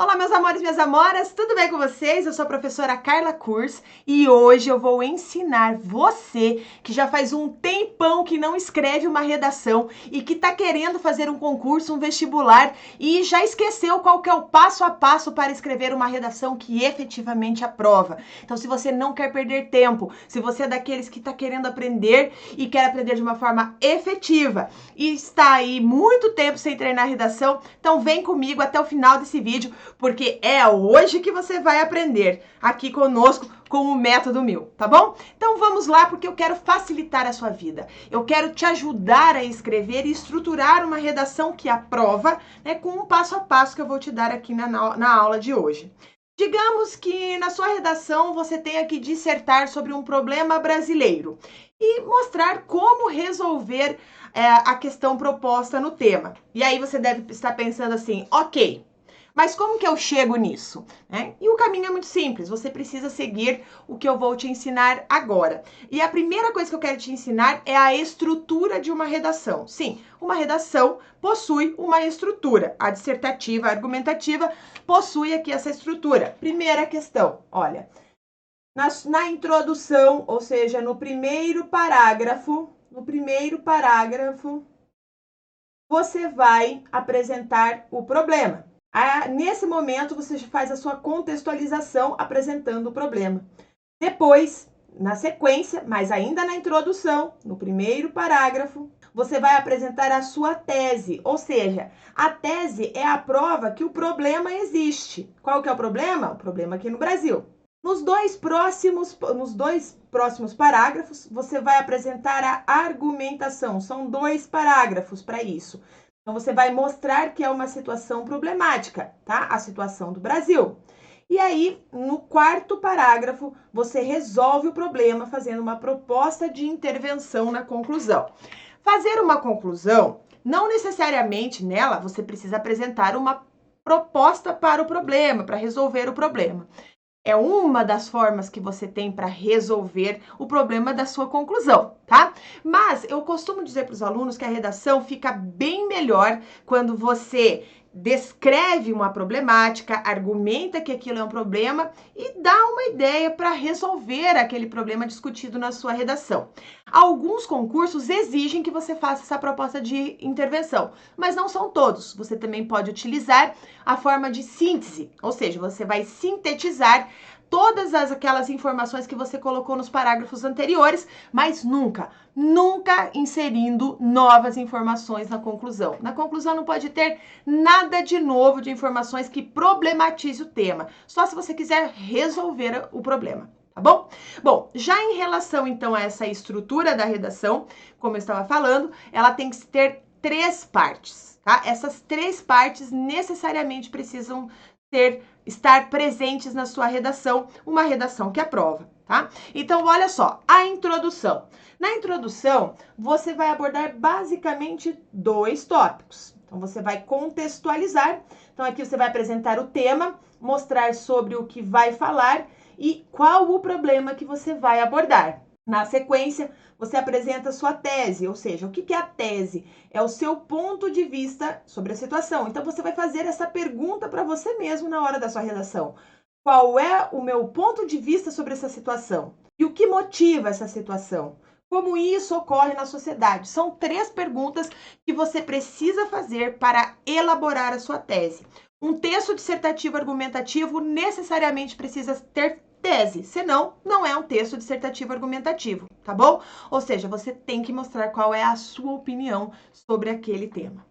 Olá, meus amores e minhas amoras, tudo bem com vocês? Eu sou a professora Carla Kurz e hoje eu vou ensinar você que já faz um tempão que não escreve uma redação e que está querendo fazer um concurso, um vestibular e já esqueceu qual que é o passo a passo para escrever uma redação que efetivamente aprova. Então, se você não quer perder tempo, se você é daqueles que está querendo aprender e quer aprender de uma forma efetiva e está aí muito tempo sem treinar redação, então vem comigo até o final desse vídeo, porque é hoje que você vai aprender aqui conosco com o método MIL, tá bom? Então vamos lá, porque eu quero facilitar a sua vida. Eu quero te ajudar a escrever e estruturar uma redação que aprova, né, com um passo a passo que eu vou te dar aqui na aula de hoje. Digamos que na sua redação você tenha que dissertar sobre um problema brasileiro e mostrar como resolver a questão proposta no tema. E aí você deve estar pensando assim, ok, mas como que eu chego nisso? E o caminho é muito simples, você precisa seguir o que eu vou te ensinar agora. E a primeira coisa que eu quero te ensinar é a estrutura de uma redação. Sim, uma redação possui uma estrutura. A dissertativa, a argumentativa, possui aqui essa estrutura. Primeira questão, olha, na introdução, ou seja, no primeiro parágrafo, você vai apresentar o problema. Nesse momento, você faz a sua contextualização apresentando o problema. Depois, na sequência, mas ainda na introdução, no primeiro parágrafo, você vai apresentar a sua tese, ou seja, a tese é a prova que o problema existe. Qual que é o problema? O problema aqui no Brasil. Nos dois próximos parágrafos, você vai apresentar a argumentação. São 2 parágrafos para isso. Então, você vai mostrar que é uma situação problemática, tá? A situação do Brasil. E aí, no quarto parágrafo, você resolve o problema fazendo uma proposta de intervenção na conclusão. Fazer uma conclusão, não necessariamente nela você precisa apresentar uma proposta para o problema, para resolver o problema. É uma das formas que você tem para resolver o problema da sua conclusão, tá? Mas eu costumo dizer para os alunos que a redação fica bem melhor quando você descreve uma problemática, argumenta que aquilo é um problema e dá uma ideia para resolver aquele problema discutido na sua redação. Alguns concursos exigem que você faça essa proposta de intervenção, mas não são todos. Você também pode utilizar a forma de síntese, ou seja, você vai sintetizar todas aquelas informações que você colocou nos parágrafos anteriores, mas nunca inserindo novas informações na conclusão. Na conclusão não pode ter nada de novo de informações que problematize o tema, só se você quiser resolver o problema. Tá bom? Bom, já em relação então a essa estrutura da redação, como eu estava falando, ela tem que ter 3 partes, tá? Essas 3 partes necessariamente precisam estar presentes na sua redação, uma redação que aprova, tá? Então, olha só, a introdução. Na introdução, você vai abordar basicamente 2 tópicos. Então, você vai contextualizar. Então, aqui você vai apresentar o tema, mostrar sobre o que vai falar e qual o problema que você vai abordar. Na sequência, você apresenta a sua tese, ou seja, o que é a tese? É o seu ponto de vista sobre a situação. Então, você vai fazer essa pergunta para você mesmo na hora da sua redação. Qual é o meu ponto de vista sobre essa situação? E o que motiva essa situação? Como isso ocorre na sociedade? São 3 perguntas que você precisa fazer para elaborar a sua tese. Um texto dissertativo argumentativo necessariamente precisa ter tese, senão não é um texto dissertativo argumentativo, tá bom? Ou seja, você tem que mostrar qual é a sua opinião sobre aquele tema.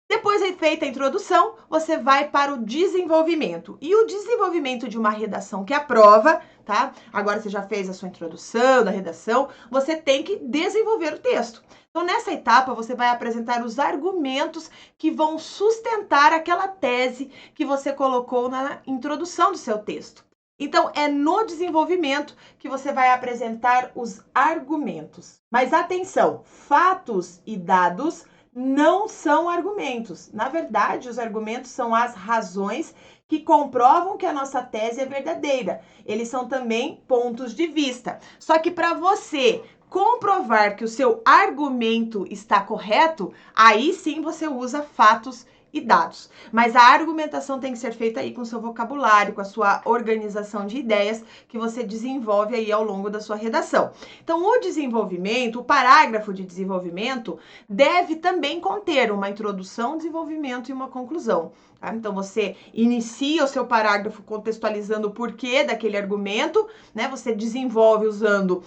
Depois de feita a introdução, você vai para o desenvolvimento. E o desenvolvimento de uma redação que aprova, tá? Agora você já fez a sua introdução da redação, você tem que desenvolver o texto. Então, nessa etapa, você vai apresentar os argumentos que vão sustentar aquela tese que você colocou na introdução do seu texto. Então, é no desenvolvimento que você vai apresentar os argumentos. Mas atenção, fatos e dados não são argumentos. Na verdade, os argumentos são as razões que comprovam que a nossa tese é verdadeira. Eles são também pontos de vista. Só que para você comprovar que o seu argumento está correto, aí sim você usa fatos e dados. Mas a argumentação tem que ser feita aí com o seu vocabulário, com a sua organização de ideias que você desenvolve aí ao longo da sua redação. Então, o desenvolvimento, o parágrafo de desenvolvimento, deve também conter uma introdução, desenvolvimento e uma conclusão. Tá? Então, você inicia o seu parágrafo contextualizando o porquê daquele argumento, né? Você desenvolve usando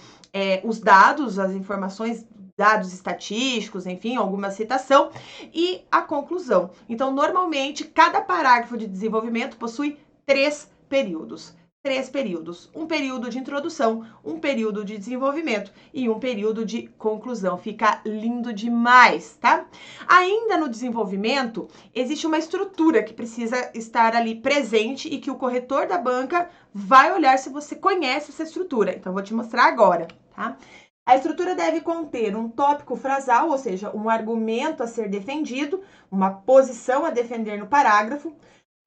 os dados, as informações, dados estatísticos, enfim, alguma citação, e a conclusão. Então, normalmente, cada parágrafo de desenvolvimento possui 3 períodos. 3 períodos. Um período de introdução, um período de desenvolvimento e um período de conclusão. Fica lindo demais, tá? Ainda no desenvolvimento, existe uma estrutura que precisa estar ali presente e que o corretor da banca vai olhar se você conhece essa estrutura. Então, vou te mostrar agora, tá? A estrutura deve conter um tópico frasal, ou seja, um argumento a ser defendido, uma posição a defender no parágrafo.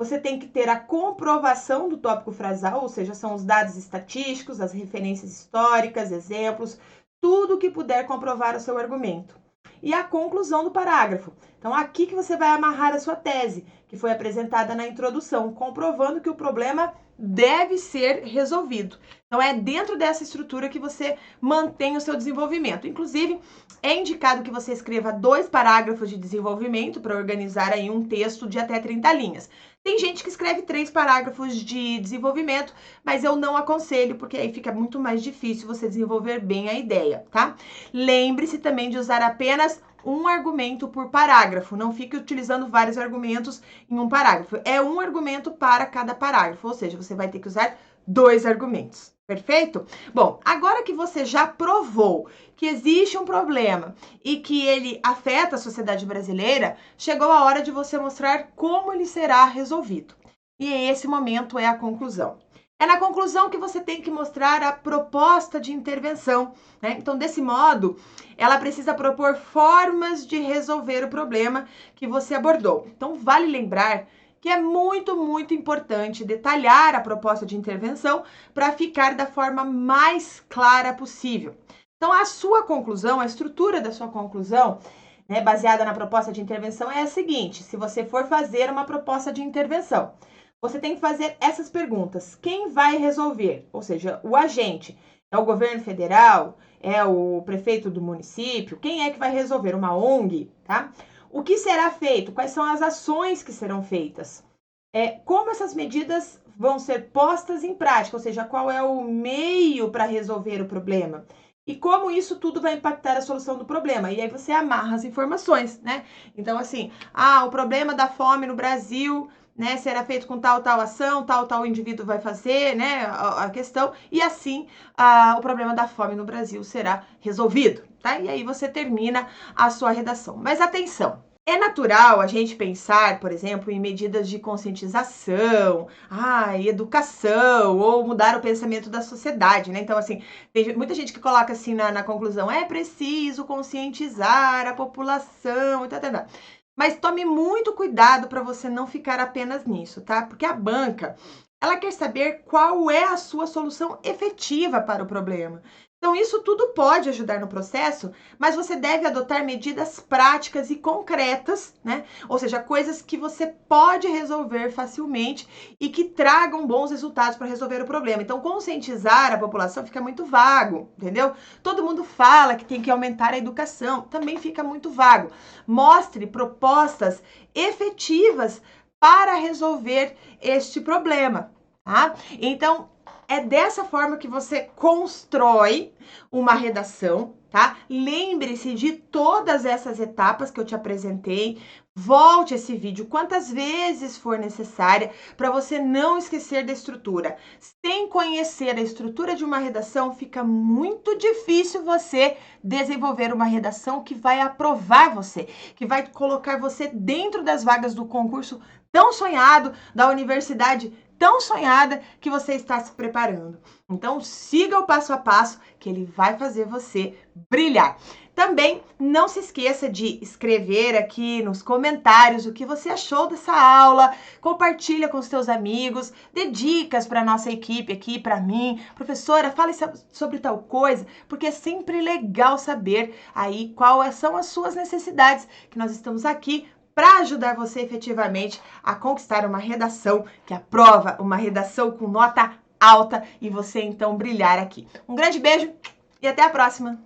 Você tem que ter a comprovação do tópico frasal, ou seja, são os dados estatísticos, as referências históricas, exemplos, tudo que puder comprovar o seu argumento. E a conclusão do parágrafo. Então, aqui que você vai amarrar a sua tese, que foi apresentada na introdução, comprovando que o problema deve ser resolvido. Então, é dentro dessa estrutura que você mantém o seu desenvolvimento. Inclusive, é indicado que você escreva 2 parágrafos de desenvolvimento para organizar aí um texto de até 30 linhas. Tem gente que escreve 3 parágrafos de desenvolvimento, mas eu não aconselho, porque aí fica muito mais difícil você desenvolver bem a ideia, tá? Lembre-se também de usar apenas um argumento por parágrafo. Não fique utilizando vários argumentos em um parágrafo. É um argumento para cada parágrafo, ou seja, você vai ter que usar 2 argumentos. Perfeito? Bom, agora que você já provou que existe um problema e que ele afeta a sociedade brasileira, chegou a hora de você mostrar como ele será resolvido. E esse momento é a conclusão. É na conclusão que você tem que mostrar a proposta de intervenção, né? Então, desse modo, ela precisa propor formas de resolver o problema que você abordou. Então, vale lembrar que é muito, muito importante detalhar a proposta de intervenção para ficar da forma mais clara possível. Então, a sua conclusão, a estrutura da sua conclusão, né, baseada na proposta de intervenção, é a seguinte: se você for fazer uma proposta de intervenção, você tem que fazer essas perguntas. Quem vai resolver? Ou seja, o agente. É o governo federal? É o prefeito do município? Quem é que vai resolver? Uma ONG, tá? O que será feito? Quais são as ações que serão feitas? Como essas medidas vão ser postas em prática? Ou seja, qual é o meio para resolver o problema? E como isso tudo vai impactar a solução do problema? E aí você amarra as informações, né? Então, assim, o problema da fome no Brasil, né, será feito com tal ação, tal indivíduo vai fazer, né, a questão, e assim o problema da fome no Brasil será resolvido, tá? E aí você termina a sua redação. Mas atenção, é natural a gente pensar, por exemplo, em medidas de conscientização, educação, ou mudar o pensamento da sociedade, né? Então, assim, tem muita gente que coloca assim na conclusão, é preciso conscientizar a população, e tal. Mas tome muito cuidado para você não ficar apenas nisso, tá? Porque a banca, ela quer saber qual é a sua solução efetiva para o problema. Então, isso tudo pode ajudar no processo, mas você deve adotar medidas práticas e concretas, né? Ou seja, coisas que você pode resolver facilmente e que tragam bons resultados para resolver o problema. Então, conscientizar a população fica muito vago, entendeu? Todo mundo fala que tem que aumentar a educação, também fica muito vago. Mostre propostas efetivas para resolver este problema, tá? Então, é dessa forma que você constrói uma redação, tá? Lembre-se de todas essas etapas que eu te apresentei. Volte esse vídeo quantas vezes for necessária para você não esquecer da estrutura. Sem conhecer a estrutura de uma redação, fica muito difícil você desenvolver uma redação que vai aprovar você, que vai colocar você dentro das vagas do concurso tão sonhado, da universidade tão sonhada que você está se preparando. Então, siga o passo a passo que ele vai fazer você brilhar. Também não se esqueça de escrever aqui nos comentários o que você achou dessa aula, compartilha com os seus amigos, dê dicas para a nossa equipe aqui, para mim. Professora, fale sobre tal coisa, porque é sempre legal saber aí quais são as suas necessidades, que nós estamos aqui para ajudar você efetivamente a conquistar uma redação que aprova, uma redação com nota alta e você então brilhar aqui. Um grande beijo e até a próxima!